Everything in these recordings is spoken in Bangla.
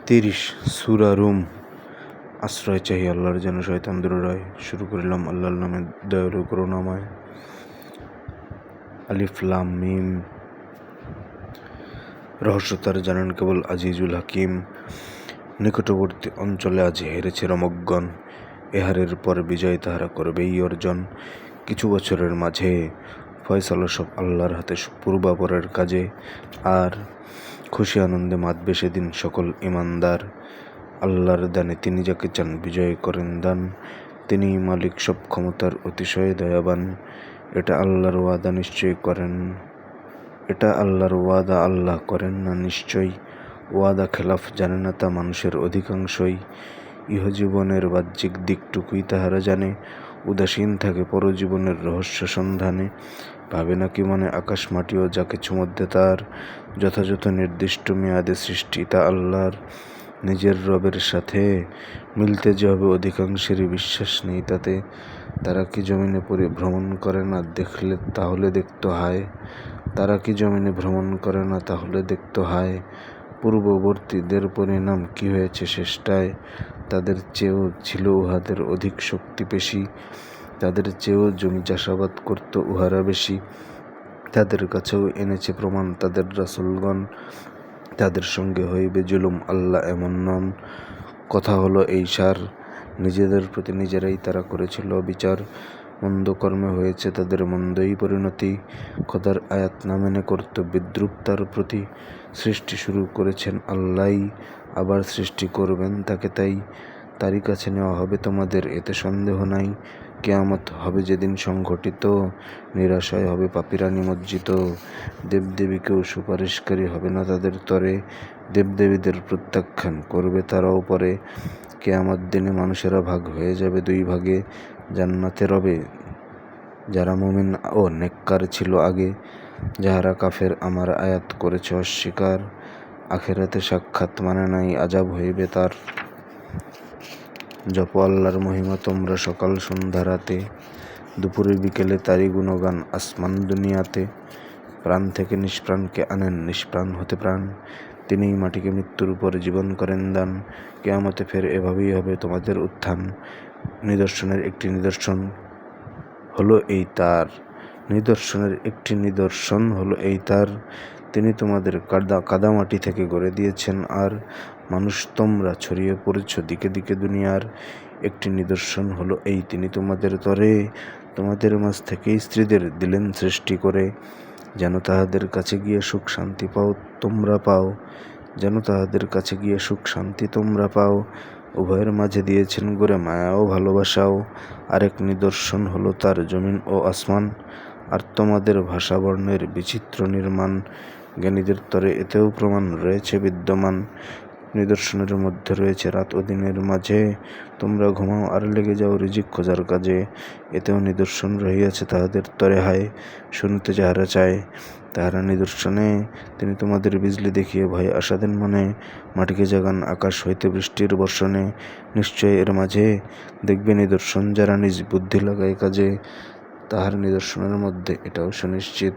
30 সূরা রুম। আশ্রয় চাহি আল্লাহর, যেন শয়তান দূরে রয়। শুরু করিলাম আল্লাহর নামে, দয়ালু করুণাময়। আলিফ লাম মিম। রহস্য তার জানেন কেবল আজিজুল হাকিম। নিকটবর্তী অঞ্চলে আজ হেরেছে রমজ্ঞন, এহারের পর বিজয় তাহারা করবেই অর্জন। কিছু বছরের মাঝে ফয়সালা সব আল্লাহর হাতে, পূর্বাপরের কাজে। আর খুশি আনন্দে মাতবে সেদিন সকল ইমানদার। আল্লাহর দানে তিনি যাকে চান বিজয় করেন দান। তিনি মালিক সব ক্ষমতার, অতিশয় দয়াবান। এটা আল্লাহর ওয়াদা নিশ্চয় করেন, এটা আল্লাহর ওয়াদা আল্লাহ করেন না নিশ্চয়। ওয়াদা খেলাফ জানে না তা মানুষের অধিকাংশই। ইহজীবনের বাহ্যিক দিকটুকুই তাহারা জানে, উদাসীন থাকে পরজীবনের রহস্য সন্ধানে। ভাবে নাকি মনে আকাশ মাটিও যা কিছু মধ্যে তার, যথাযথ নির্দিষ্ট মেয়াদে সৃষ্টি তা আল্লাহর। নিজের রবের সাথে মিলতে যে হবে অধিকাংশেরই বিশ্বাস নেই তাতে। তারা কি জমিনে ভ্রমণ করে না, দেখলে তাহলে দেখতো হায়। তারা কি জমিনে ভ্রমণ করে না, তাহলে দেখতো হায়। পূর্ববর্তীদের পরিণাম কি হয়েছে শেষটায়। তাদের চেয়েও ছিল উহাদের অধিক শক্তি পেশি, তাদের চেয়েও জমি চাষাবাদ করত উহারা বেশি। তাদের কাছেও এনেছে প্রমাণ তাদের রাসূলগণ, তাদের সঙ্গে হইবে জুলুম, আল্লাহ এমন নন। কথা হলো এই সার, নিজেদের প্রতি নিজেরাই তারা করেছিল বিচার। মন্দ কর্মে হয়েছে তাদের মন্দই পরিণতি, খোদার আয়াত না মেনে করত বিদ্রুপ তার প্রতি। সৃষ্টি শুরু করেছেন আল্লাহই, আবার সৃষ্টি করবেন তাকে তাই। তারই কাছে নেওয়া হবে তোমাদের, এতে সন্দেহ নাই। কিয়ামত হবে যেদিন সংঘটিত, নিরাশয় হবে পাপীরা নিমজ্জিত। দেবদেবীকেও সুপারিশকারী হবে না তাদের তরে, দেবদেবীদের প্রত্যাখ্যান করবে তারাও পরে। কিয়ামত দিনে মানুষেরা ভাগ হয়ে যাবে দুই ভাগে, জান্নাতে রবে যারা মুমিন ও নেককার ছিল আগে, যাহারা কাফের আমার আয়াত করেছে অস্বীকার। আখেরাতে সাক্ষাৎ মানে নাই, আযাব হইবে তার। জপো আল্লাহর মহিমা তোমরা সকাল সন্ধ্যা রাতে, দুপুরে বিকেলে তারই গুণগান আসমান দুনিয়াতে। প্রাণ থেকে নিষ্প্রাণকে আনেন, নিষ্প্রাণ হতে প্রাণ। তিনিই মাটিকে মৃত্যুর উপর জীবন করেন দান। কিয়ামতে ফের এভাবেই হবে তোমাদের উত্থান। নিদর্শনের একটি নিদর্শন হলো এই তার, নিদর্শনের একটি নিদর্শন হলো এই তার। তিনি তোমাদের কাদামাটি থেকে গড়ে দিয়েছেন, আর মানুষ তোমরা ছড়িয়ে পড়েছ দিকে দিকে দুনিয়ার। একটি নিদর্শন হলো এই, তিনি তোমাদের তরে, তোমাদের মাঝ থেকেই স্ত্রীদের দিলেন সৃষ্টি করে, যেন তাহাদের কাছে গিয়ে সুখ শান্তি পাও তোমরা পাও, যেন তাহাদের কাছে গিয়ে সুখ শান্তি তোমরা পাও। উভয়ের মাঝে দিয়েছেন গড়ে মায়া ও ভালোবাসাও। আরেক নিদর্শন হলো তার জমিন ও আসমান, আর তোমাদের ভাষা বর্ণের বিচিত্র নির্মাণ। জ্ঞানীদের তরে এতেও প্রমাণ রয়েছে বিদ্যমান। নিদর্শনের মধ্যে রয়েছে রাত ও দিনের মাঝে, তোমরা ঘুমাও আর লেগে যাও রিজিক খোঁজার কাজে। এতেও নিদর্শন রহিয়াছে তাহাদের তরে হায়, শুনিতে যাহারা চায়। তাহারা নিদর্শনে তিনি তোমাদের বিজলি দেখিয়ে ভয় আশা দেন মনে। মাটিকে জাগান আকাশ হইতে বৃষ্টির বর্ষণে, নিশ্চয় এর মাঝে দেখবে নিদর্শন যারা নিজ বুদ্ধি লাগায় কাজে। তাহার নিদর্শনের মধ্যে এটাও সুনিশ্চিত,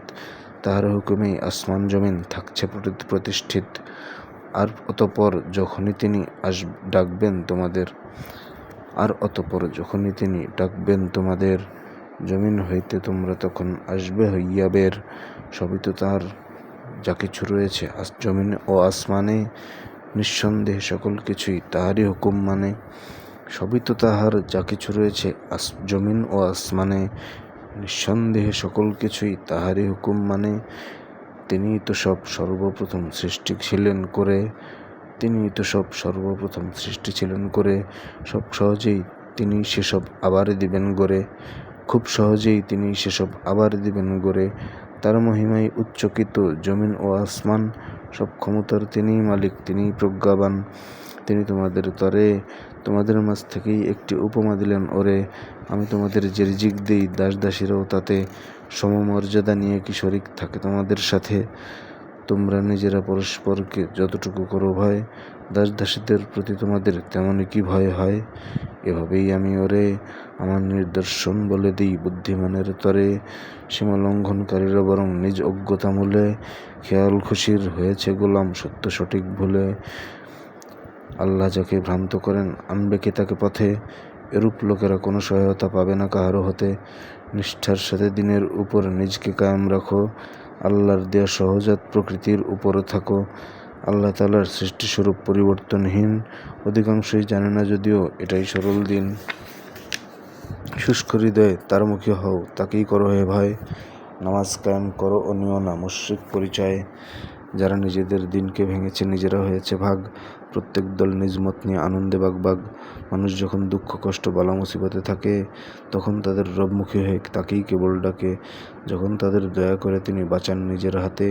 তাহার হুকুমেই আসমান জমিন থাকছে প্রতিষ্ঠিত। আর অতঃপর যখনই তিনি ডাকবেন তোমাদের, জমিন হইতে তোমরা তখন আসবে হইয়া বের। সবই তো তার যা কিছু রয়েছে জমিন ও আসমানে, নিঃসন্দেহে সকল কিছুই তাহারই হুকুম মানে। সবই তো তাহার যা কিছু রয়েছে জমিন ও আসমানে, নিঃসন্দেহে সকল কিছুই তাহারই হুকুম মানে। তিনিই তো সব সর্বপ্রথম সৃষ্টি ছিলেন করে, তিনিই তো সব সর্বপ্রথম সৃষ্টি ছিলেন করে। সব সহজেই তিনি সেসব আবার দিবেন গড়ে, খুব সহজেই তিনি সেসব আবার দিবেন গড়ে। তার মহিমায় উচ্চকিত জমিন ও আসমান, সব ক্ষমতার তিনিই মালিক, তিনিই প্রজ্ঞাবান। তিনি তোমাদের তরে, তোমাদের মাঝ থেকেই একটি উপমা দিলেন ওরে। আমি তোমাদের যে রিজিক দিই, দাসদাসীরাও তাতে সমমর্যাদা নিয়ে কি শরিক থাকে তোমাদের সাথে। তোমরা নিজেরা পরস্পরকে যতটুকু করো ভয়, দাসদাসীদের প্রতি তোমাদের তেমনই কি ভয় হয়। এভাবেই আমি ওরে আমার নিদর্শন বলে দিই বুদ্ধিমানের তরে। সীমালঙ্ঘনকারীরা বরং নিজ অজ্ঞতা মূলে, খেয়াল খুশির হয়েছে গোলাম সত্য সঠিক ভুলে। আল্লাহ যাকে ভ্রান্ত করেন আনবে কে তাকে পথে? এরূপ লোকেরা কোনো সহায়তা পাবে না কাহারও হতে। নিষ্ঠার সাথে দিনের উপর নিজকে কায়েম রাখো, আল্লাহর দেয়া সহজাত প্রকৃতির উপরও থাকো। আল্লাহ তাআলার সৃষ্টিস্বরূপ পরিবর্তনহীন, অধিকাংশই জানে না যদিও এটাই সরল দিন। শুষ্ক হৃদয়ে তার মুখী হও, তাকেই করো হে ভয়। নামাজ কায়েম করো ও নিও না মুশরিক পরিচয়। যারা নিজেদের দিনকে ভেঙেছে নিজেরা হয়েছে ভাগ, প্রত্যেক দল নিজ মত নিয়ে আনন্দে বাগবাগ। মানুষ যখন দুঃখ কষ্ট বালা মুসিবতে থাকে তখন তাদের রবমুখী হয়ে তাকেই কেবল ডাকে। যখন তাদের দয়া করে তিনি বাঁচান নিজের হাতে,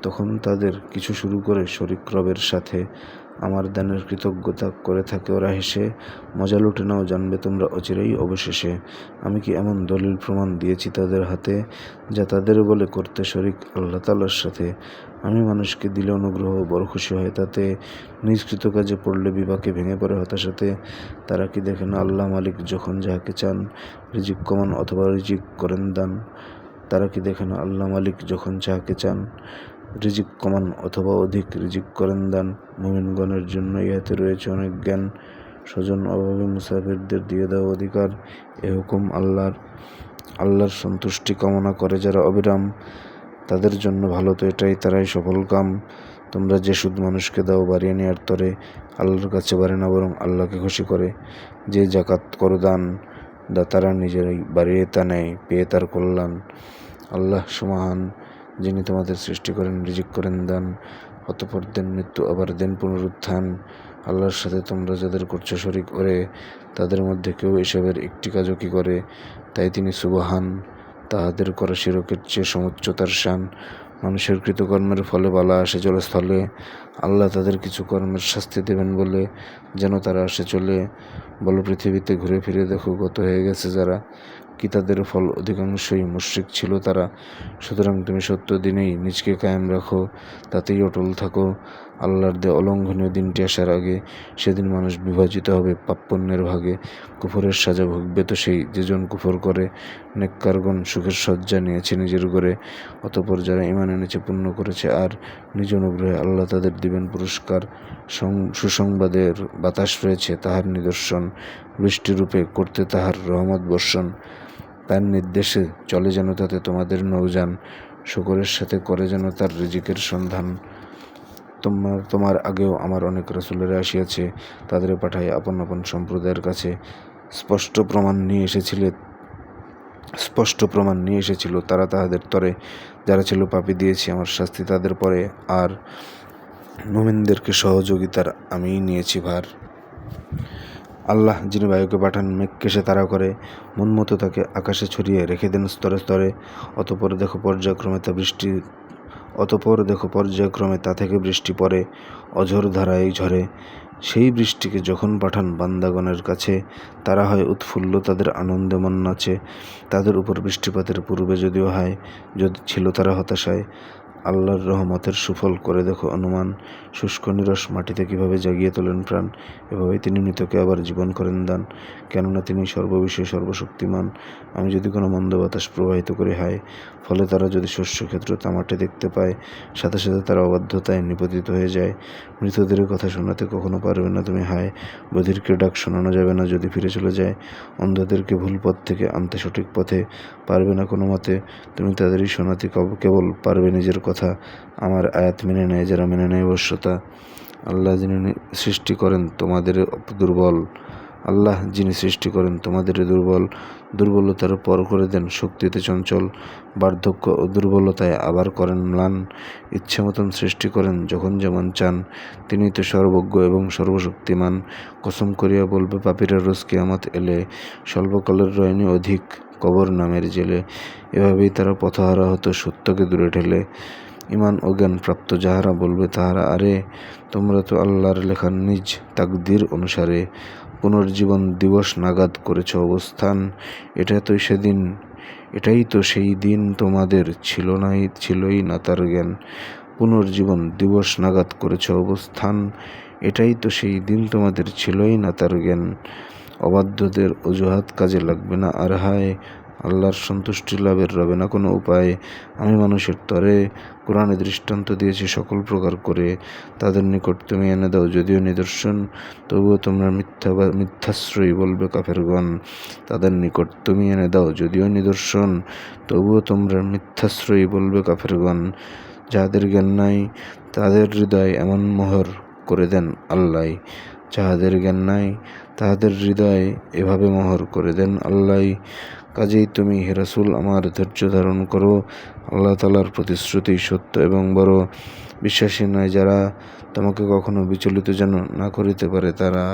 তখন তাদের কিছু শুরু করে শরিক রবের সাথে। আমার দানের কৃতজ্ঞতা করে থাকে ওরা হেসে, মজা লুটে নাও জানবে তোমরা অচিরেই অবশেষে। আমি কি এমন দলিল প্রমাণ দিয়েছি তাদের হাতে, যা তাদের বলে করতে শরিক আল্লাহ তাআলার সাথে? আমি মানুষকে দিলে অনুগ্রহ, বড় খুশি হয় তাতে। নিজ কৃত কাজে পড়লে বিপাকে ভেঙে পড়ে হতাশাতে। তারা কি দেখে না আল্লাহ মালিক যখন যাহাকে চান রিজিক কমান অথবা রিজিক করেন দান? তারা কি দেখে না আল্লাহ মালিক যখন যাহাকে চান রিজিক কমান অথবা অধিক রিজিক করেন দান? মুমিনগণের জন্য ইহাতে রয়েছে অনেক জ্ঞান। স্বজন অভাবে মুসাফিরদের দিয়ে দাও অধিকার, এ হুকুম আল্লাহর। আল্লাহর সন্তুষ্টি কামনা করে যারা অবিরাম, তাদের জন্য ভালো তো এটাই, তারাই সফল কাম। তোমরা যে সুদ মানুষকে দাও বাড়িয়ে নেয়ার তরে, আল্লাহর কাছে বাড়ে না বরং আল্লাহকে খুশি করে। যে জাকাত করো দান, দাতারা নিজেরাই বাড়িয়ে তা নেয়, পেয়ে তার কল্যাণ। আল্লাহ সুমহান, যিনি তোমাদের সৃষ্টি করেন রিজিক করেন দান, অতঃপর দেন মৃত্যু আবার দেন পুনরুত্থান। আল্লাহর সাথে তোমরা যাদের করছো শরিক ওরে, তাদের মধ্যে কেউ এসবের একটি কাজও কি করে? তাই তিনি সুবহান, তাহাদের করা শিরকের চেয়ে সমুচ্চ তার শান। মানুষের কৃতকর্মের ফলে বালা আসে জলস্থলে, আল্লাহ তাদের কিছু কর্মের শাস্তি দেবেন বলে যেন তারা আসে চলে। বলো পৃথিবীতে ঘুরে ফিরে দেখো গত হয়ে গেছে যারা, কি তাদের ফল অধিকাংশই মুশরিক ছিল তারা। সুতরাং তুমি সত্য দিনেই নিজকে কায়েম রাখো, তাতেই অটল থাকো। আল্লাহর দেয়া অলঙ্ঘনীয় দিনটি আসার আগে সেদিন মানুষ বিভাজিত হবে পাপ পুণ্যের ভাগে। কুফরের সাজা ভুগবে তো সেই যেজন কুফর করে, নেককারগণ সুখের শয্যা নিয়েছে নিজের ঘরে। অতঃপর যারা ঈমান এনেছে পুণ্য করেছে আর নিজ অনুগ্রহে আল্লাহ তাদের দিবেন পুরস্কার। সুসংবাদের বাতাস রয়েছে তাহার নিদর্শন, বৃষ্টিরূপে করতে তাহার রহমত বর্ষণ। তার নির্দেশে চলে যেন তাতে তোমাদের নৌযান, শুকরের সাথে করে যেন তার রিজিকের সন্ধান। তোমার আগেও আমার অনেক রাসূলেরা আসিয়াছে, তাদের পাঠায় আপন আপন সম্প্রদায়ের কাছে। স্পষ্ট প্রমাণ নিয়ে এসেছিল তারা তাহাদের তরে। যারা ছিল পাপী দিয়েছি আমার শাস্তি তাদের পরে, আর মুমিনদেরকে সহযোগিতার আমিই নিয়েছি ভার। আল্লাহ যিনি বায়ুকে পাঠান মেঘকে সে তাড়া করে, মন মতো তাকে আকাশে ছড়িয়ে রেখে দেন স্তরে স্তরে। অতঃপর দেখো পর্যায়ক্রমে তা থেকে বৃষ্টি পড়ে, অঝোর ধারায় ঝরে। সেই বৃষ্টিকে যখন পাঠান বান্দাগণের কাছে, তারা হয় উৎফুল্ল, তাদের আনন্দে মন নাচে। তাদের উপর বৃষ্টিপাতের পূর্বে যদিও যদি ছিল তারা হতাশায়। আল্লাহর রহমতের সুফল করে দেখো অনুমান, শুষ্ক নিরস মাটিতে কিভাবে জাগিয়ে তোলেন প্রাণ। এভাবেই তিনি মৃতকে আবার জীবন করেন দান, কেননা তিনি সর্ববিষয়ে সর্বশক্তিমান। আমি যদি কোনো মন্দ বাতাস প্রবাহিত করি হায়, ফলে তারা যদি শস্যক্ষেত্র তামাটে দেখতে পায়, সাথে সাথে তারা অবাধ্যতায় নিপতিত হয়ে যায়। মৃতদের কথা শোনাতে কখনো পারবে না তুমি হায়, বধিরকে ডাক শোনানো যাবে না যদি ফিরে চলে যায়। অন্ধদেরকে ভুল পথ থেকে আনতে সঠিক পথে পারবে না কোনো মতে। তুমি তাদেরই শোনাতে কেবল পারবে নিজের কথা। আমার আয়াত মেনে নেয় যারা মেনে নেয় অবশ্যতা। আল্লাহ যিনি সৃষ্টি করেন তোমাদের দুর্বল, দুর্বলতার পর করে দেন শক্তিতে চঞ্চল। বার্ধক্য ও দুর্বলতায় আবার করেন ম্লান, ইচ্ছে মতন সৃষ্টি করেন যখন যেমন চান। তিনি তো সর্বজ্ঞ এবং সর্বশক্তিমান। কসম করিয়া বলবে পাপীরা রোজ কিয়ামত এলে, স্বল্পকালের রয়নি অধিক কবর নামের জেলে। এভাবেই তারা পথহারা হতো সত্যকে দূরে ঠেলে। ঈমান ও জ্ঞান প্রাপ্ত যাহারা বলবে তাহারা, আরে তোমরা তো আল্লাহর লেখা নিজ তাকদীর অনুসারে পুনর্জীবন দিবস নাগাদ করেছ অবস্থান। এটাই তো সেই দিন তোমাদের ছিলই না তার জ্ঞান। পুনর্জীবন দিবস নাগাদ করেছ অবস্থান, এটাই তো সেই দিন তোমাদের ছিলই না তার জ্ঞান। অবাধ্যদের অজুহাত কাজে লাগবে না আর হায়, আল্লাহর সন্তুষ্টি লাভের রবে না কোনো উপায়। আমি মানুষের তরে কোরআনে দৃষ্টান্ত দিয়েছি সকল প্রকার করে, তাদের নিকট তুমি এনে দাও যদিও নিদর্শন, তবুও তোমরা মিথ্যাশ্রয়ী বলবে কাফেরগণ। তাদের নিকট তুমি এনে দাও যদিও নিদর্শন, তবুও তোমরা মিথ্যাশ্রয়ী বলবে কাফেরগণ। যাহাদের জ্ঞান নাই তাদের হৃদয় এমন মোহর করে দেন আল্লাহ। যাহাদের জ্ঞান নাই তাহাদের হৃদয় এভাবে মোহর করে দেন আল্লাহ। কাজেই তুমি হে রাসূল আমার ধৈর্য ধারণ করো। আল্লাহ তাআলার প্রতিশ্রুতি সত্য এবং বড়। বিশ্বাসী নয় যারা তোমাকে কখনো বিচলিত যেন না করিতে পারে তারা।